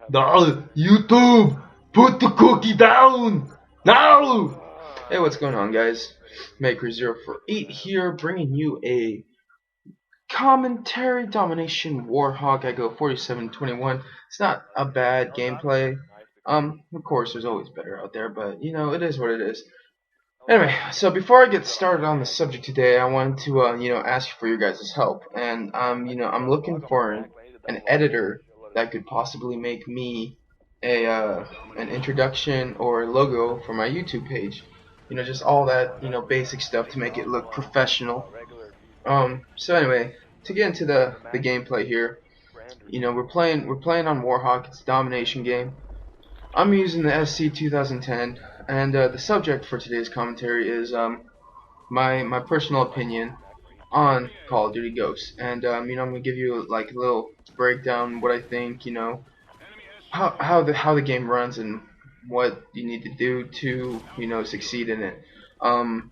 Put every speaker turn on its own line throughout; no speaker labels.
No, YouTube, put the cookie down now. Hey, what's going on, guys? Maker048 here, bringing you a commentary domination Warhawk. I go 47-21. It's not a bad gameplay. Of course, there's always better out there, but it is what it is. Anyway, so before I get started on the subject today, I wanted to, ask for your guys' help, and I'm looking for an editor that could possibly make me an introduction or a logo for my YouTube page. Just all that basic stuff to make it look professional. So anyway, to get into the gameplay here, we're playing on Warhawk. It's a domination game. I'm using the SC 2010, and the subject for today's commentary is my personal opinion on Call of Duty Ghosts, and I'm gonna give you like a little breakdown what I think, how the game runs and what you need to do to succeed in it. I'm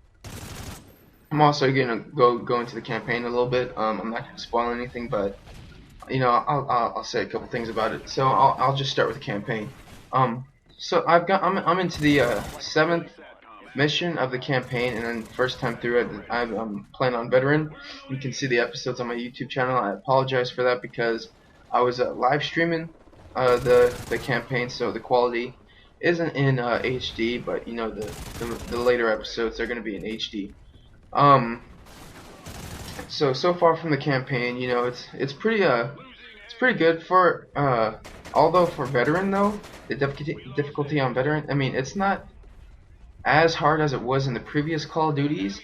also gonna go into the campaign a little bit. I'm not gonna spoil anything, but I'll say a couple things about it. So I'll just start with the campaign. So I'm into the 7th mission of the campaign, and then first time through it, I'm playing on veteran. You can see the episodes on my YouTube channel. I apologize for that because I was live streaming the campaign, so the quality isn't in HD, but the later episodes are going to be in HD. So far from the campaign, it's pretty good for although for veteran though, the difficulty on veteran, I mean, it's not as hard as it was in the previous Call of Duties.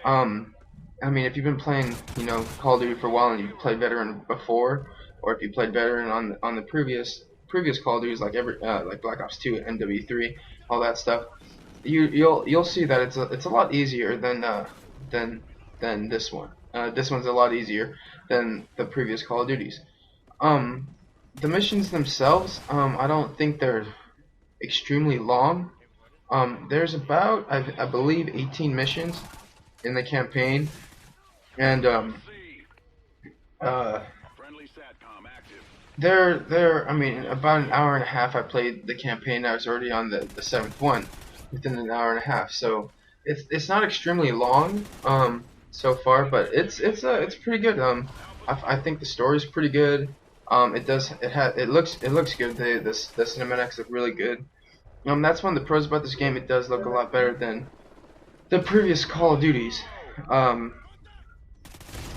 I mean, if you've been playing, Call of Duty for a while and you've played veteran before, or if you played veteran on the previous Call of Duties like like Black Ops 2, MW3, all that stuff, you'll see that it's a lot easier than this one. This one's a lot easier than the previous Call of Duties. The missions themselves, I don't think they're extremely long. There's about, I believe, 18 missions in the campaign, and I mean, about an hour and a half. I played the campaign. I was already on the 7th one within an hour and a half. So it's not extremely long so far, but it's pretty good. I think the story's pretty good. It looks good. The cinematics look really good. That's one of the pros about this game. It does look a lot better than the previous Call of Duties.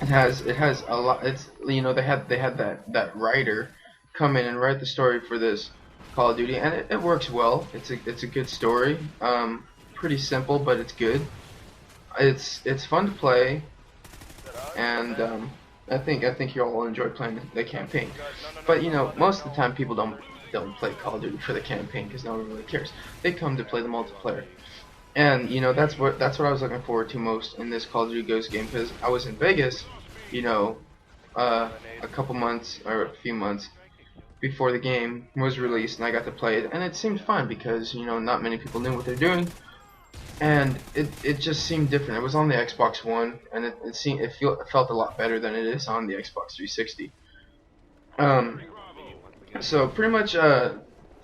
It has a lot. It's they had that writer come in and write the story for this Call of Duty, and it works well. It's a good story. Pretty simple, but it's good. It's fun to play, and I think you'll all enjoy playing the campaign. But most of the time people don't play Call of Duty for the campaign because no one really cares. They come to play the multiplayer, and that's what I was looking forward to most in this Call of Duty Ghost game, because I was in Vegas, a couple months or a few months before the game was released, and I got to play it, and it seemed fun because not many people knew what they're doing. And it just seemed different. It was on the Xbox One, and it felt a lot better than it is on the Xbox 360. So pretty much, to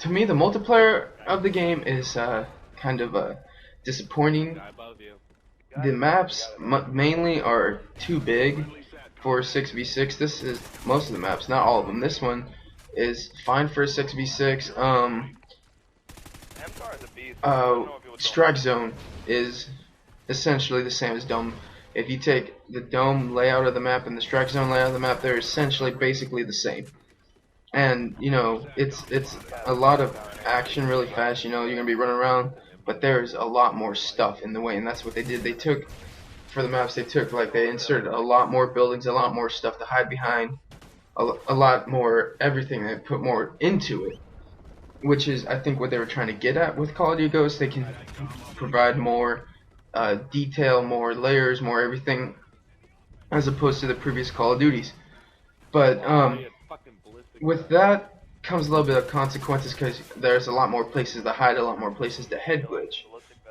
me, the multiplayer of the game is kind of disappointing. The maps mainly are too big for 6v6. This is most of the maps, not all of them. This one is fine for a 6v6. Strike Zone is essentially the same as Dome. If you take the Dome layout of the map and the Strike Zone layout of the map, they're essentially basically the same. And it's a lot of action really fast. You're gonna be running around, but there's a lot more stuff in the way, and that's what they did. They took, for the maps, they inserted a lot more buildings, a lot more stuff to hide behind, a lot more everything. They put more into it, which is, I think, what they were trying to get at with Call of Duty Ghosts. They can provide more detail, more layers, more everything, as opposed to the previous Call of Duties. But with that comes a little bit of consequences, because there's a lot more places to hide, a lot more places to head glitch,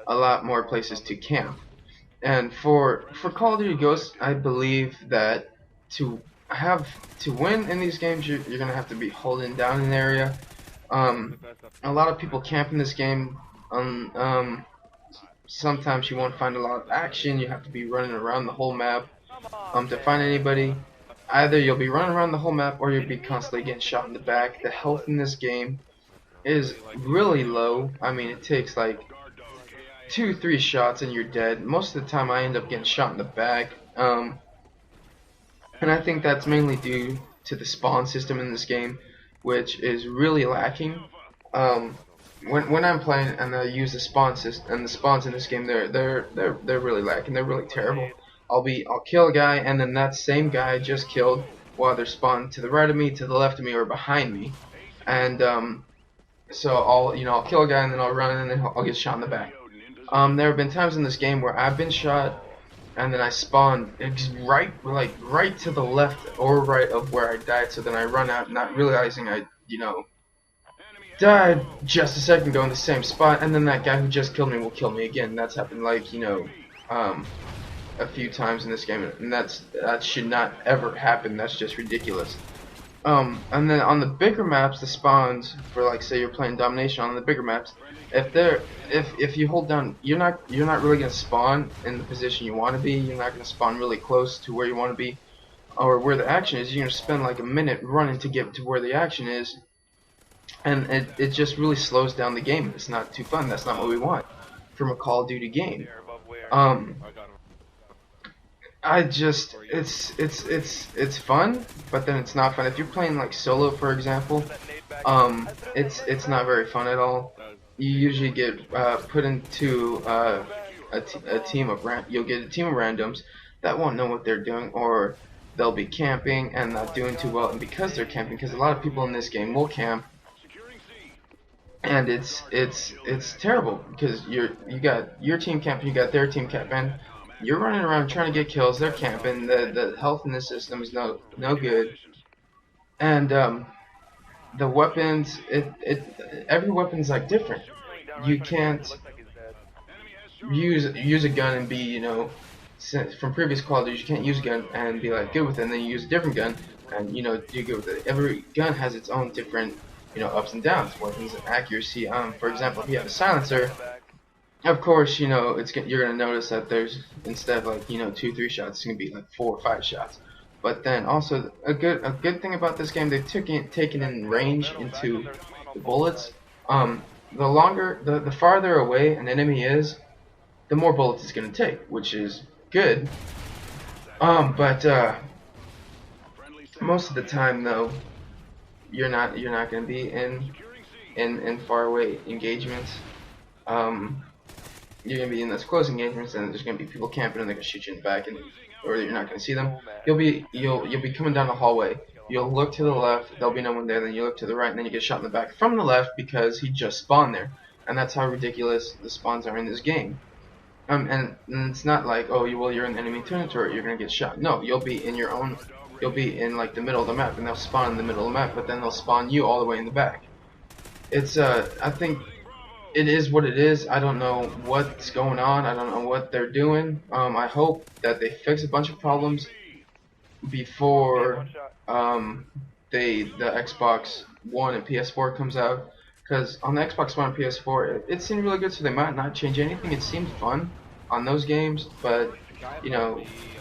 a lot more places to camp. And for Call of Duty Ghosts, I believe that to win in these games, you're gonna have to be holding down an area. A lot of people camp in this game. Sometimes you won't find a lot of action. You have to be running around the whole map to find anybody. Either you'll be running around the whole map or you'll be constantly getting shot in the back. The health in this game is really low. I mean, it takes like 2-3 shots and you're dead. Most of the time I end up getting shot in the back. And I think that's mainly due to the spawn system in this game, which is really lacking. When I'm playing and I use the spawn system and the spawns in this game, they're really lacking. They're really terrible. I'll kill a guy and then that same guy I just killed while they're spawned to the right of me, to the left of me, or behind me, and so I'll kill a guy and then I'll run and then I'll get shot in the back. There have been times in this game where I've been shot and then I spawn right to the left or right of where I died. So then I run out, not realizing I died just a second ago in the same spot, and then that guy who just killed me will kill me again. That's happened like a few times in this game, and that should not ever happen. That's just ridiculous. And then on the bigger maps, the spawns for, like, say you're playing domination on the bigger maps, if you hold down, you're not really gonna spawn in the position you want to be. You're not gonna spawn really close to where you want to be or where the action is. You're gonna spend like a minute running to get to where the action is, and it just really slows down the game. It's not too fun. That's not what we want from a Call of Duty game. It's fun, but then it's not fun. If you're playing like solo, for example, it's not very fun at all. You usually get put into a team of you'll get a team of randoms that won't know what they're doing, or they'll be camping and not doing too well. And because they're camping, because a lot of people in this game will camp, and it's terrible because you got your team camping, you got their team camping. You're running around trying to get kills. They're camping. The health in this system is no good, and the weapons. Every weapon's like different. You can't use a gun and be from previous Call of Duty, you can't use a gun and be like good with it. And then you use a different gun and do good with it. Every gun has its own different ups and downs. Weapons and accuracy. For example, if you have a silencer. Of course, you're gonna notice that there's, instead of like 2-3 shots, it's gonna be like 4 or 5 shots. But then also a good thing about this game, they've taken in range into the bullets. The farther away an enemy is, the more bullets it's gonna take, which is good. But most of the time though, you're not gonna be in far away engagements. You're gonna be in those close engagements, and there's gonna be people camping, and they're gonna shoot you in the back, or you're not gonna see them. You'll be coming down the hallway. You'll look to the left. There'll be no one there. Then you look to the right, and then you get shot in the back from the left because he just spawned there. And that's how ridiculous the spawns are in this game. And it's not like, oh, you're in the enemy territory, you're gonna get shot. No, you'll be in your own. You'll be in like the middle of the map, and they'll spawn in the middle of the map, but then they'll spawn you all the way in the back. It's I think. It is what it is. I don't know what's going on. I don't know what they're doing. I hope that they fix a bunch of problems before the Xbox One and PS4 comes out. Because on the Xbox One and PS4, it seemed really good, so they might not change anything. It seemed fun on those games, but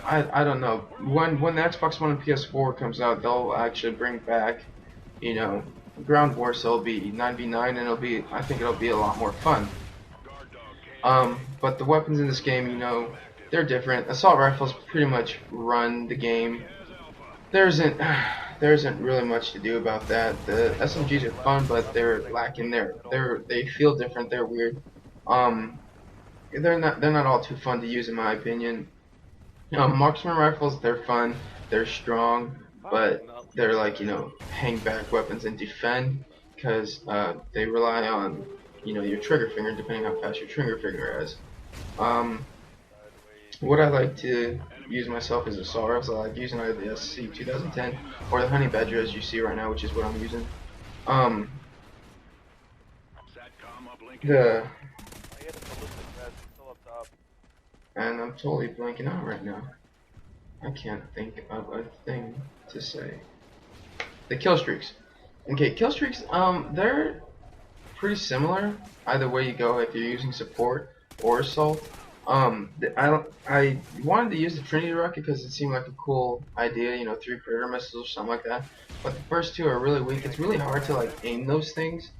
I don't know. When the Xbox One and PS4 comes out, they'll actually bring back Ground War, so it'll be 9v9, and I think it'll be a lot more fun. But the weapons in this game, they're different. Assault rifles pretty much run the game. There isn't really much to do about that. The SMGs are fun, but they're lacking. They feel different. They're weird. They're not all too fun to use in my opinion. Marksman rifles, they're fun. They're strong, but they're like hang back weapons and defend, because they rely on your trigger finger, depending how fast your trigger finger is. What I like to use myself is assault rifles. I like using either the SC 2010 or the Honey Badger, as you see right now, which is what I'm using. And I'm totally blanking out right now. I can't think of a thing to say. The kill streaks. Okay, kill streaks, they're pretty similar either way you go if you're using support or assault. I wanted to use the Trinity rocket because it seemed like a cool idea, you know, 3 predator missiles or something like that. But the first 2 are really weak. It's really hard to like aim those things.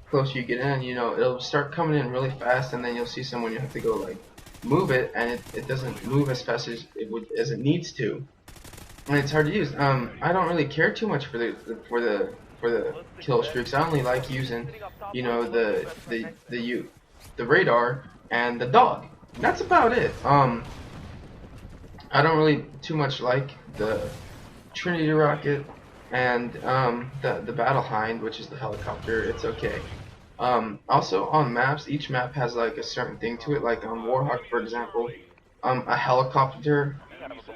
Closer you get in, you know, it'll start coming in really fast, and then you'll see someone you have to go like move it, and it doesn't move as fast as it needs to, and it's hard to use. I don't really care too much for the kill streaks. I only like using, you know, the radar and the dog. That's about it. I don't really too much like the Trinity rocket and the Battle Hind, which is the helicopter. It's okay. Also on maps, each map has like a certain thing to it. Like on Warhawk, for example, a helicopter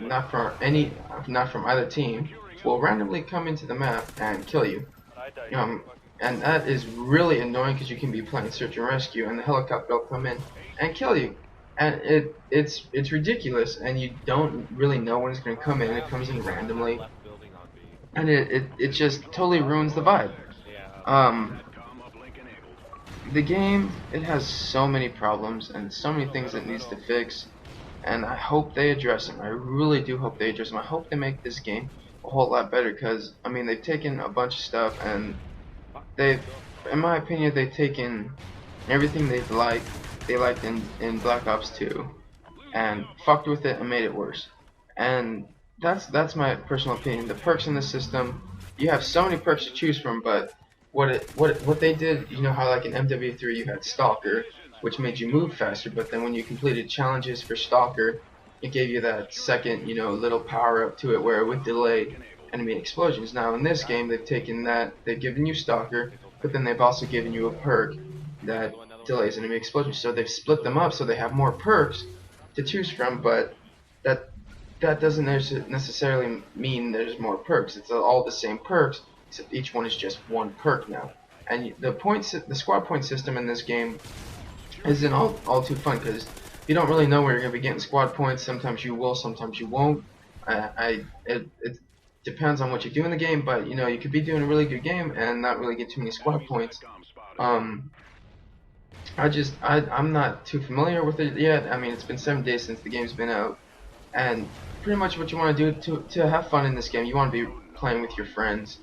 not from either team will randomly come into the map and kill you. Um, and that is really annoying because you can be playing search and rescue and the helicopter will come in and kill you. And it's ridiculous, and you don't really know when it's going to come in. It comes in randomly, and it just totally ruins the vibe. Um, the game, it has so many problems and so many things it needs to fix, and I hope they address them. I really do hope they address them. I hope they make this game a whole lot better, because I mean they've taken a bunch of stuff and they've, in my opinion, they've taken everything they liked in Black Ops 2 and fucked with it and made it worse. And that's my personal opinion. The perks in the system, you have so many perks to choose from, but what they did, you know how like in MW3 you had Stalker, which made you move faster, but then when you completed challenges for Stalker, it gave you that second, you know, little power up to it where it would delay enemy explosions. Now in this game they've taken that, they've given you Stalker, but then they've also given you a perk that delays enemy explosions. So they've split them up so they have more perks to choose from, but that doesn't necessarily mean there's more perks. It's all the same perks, except each one is just one perk now. And the squad point system in this game isn't all too fun, because you don't really know where you're gonna be getting squad points. Sometimes you will, sometimes you won't. It depends on what you do in the game, but you know you could be doing a really good game and not really get too many squad points. Um, I'm not too familiar with it yet. I mean, it's been 7 days since the game's been out, and pretty much what you want to do to have fun in this game, you want to be playing with your friends.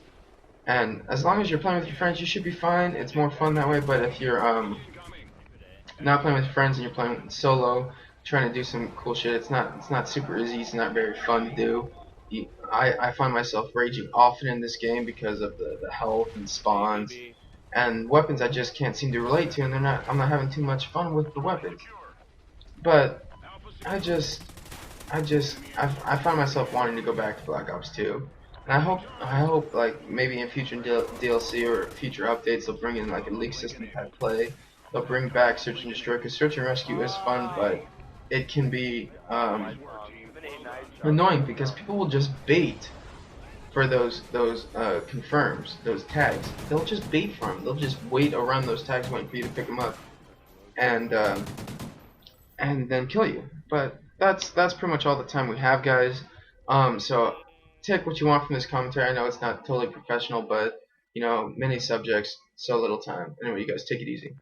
And as long as you're playing with your friends, you should be fine. It's more fun that way. But if you're not playing with friends and you're playing solo, trying to do some cool shit, it's not super easy. It's not very fun to do. I find myself raging often in this game because of the health and spawns and weapons I just can't seem to relate to, and I'm not having too much fun with the weapons. But I just I find myself wanting to go back to Black Ops 2. And I hope like maybe in future DLC or future updates they'll bring in like a league system type play. They'll bring back Search and Destroy, because Search and Rescue is fun, but it can be annoying because people will just bait for those confirms, those tags. They'll just bait for them. They'll just wait around those tags waiting for you to pick them up, and then kill you. But that's pretty much all the time we have, guys. So take what you want from this commentary. I know it's not totally professional, but you know, many subjects, so little time. Anyway, you guys take it easy.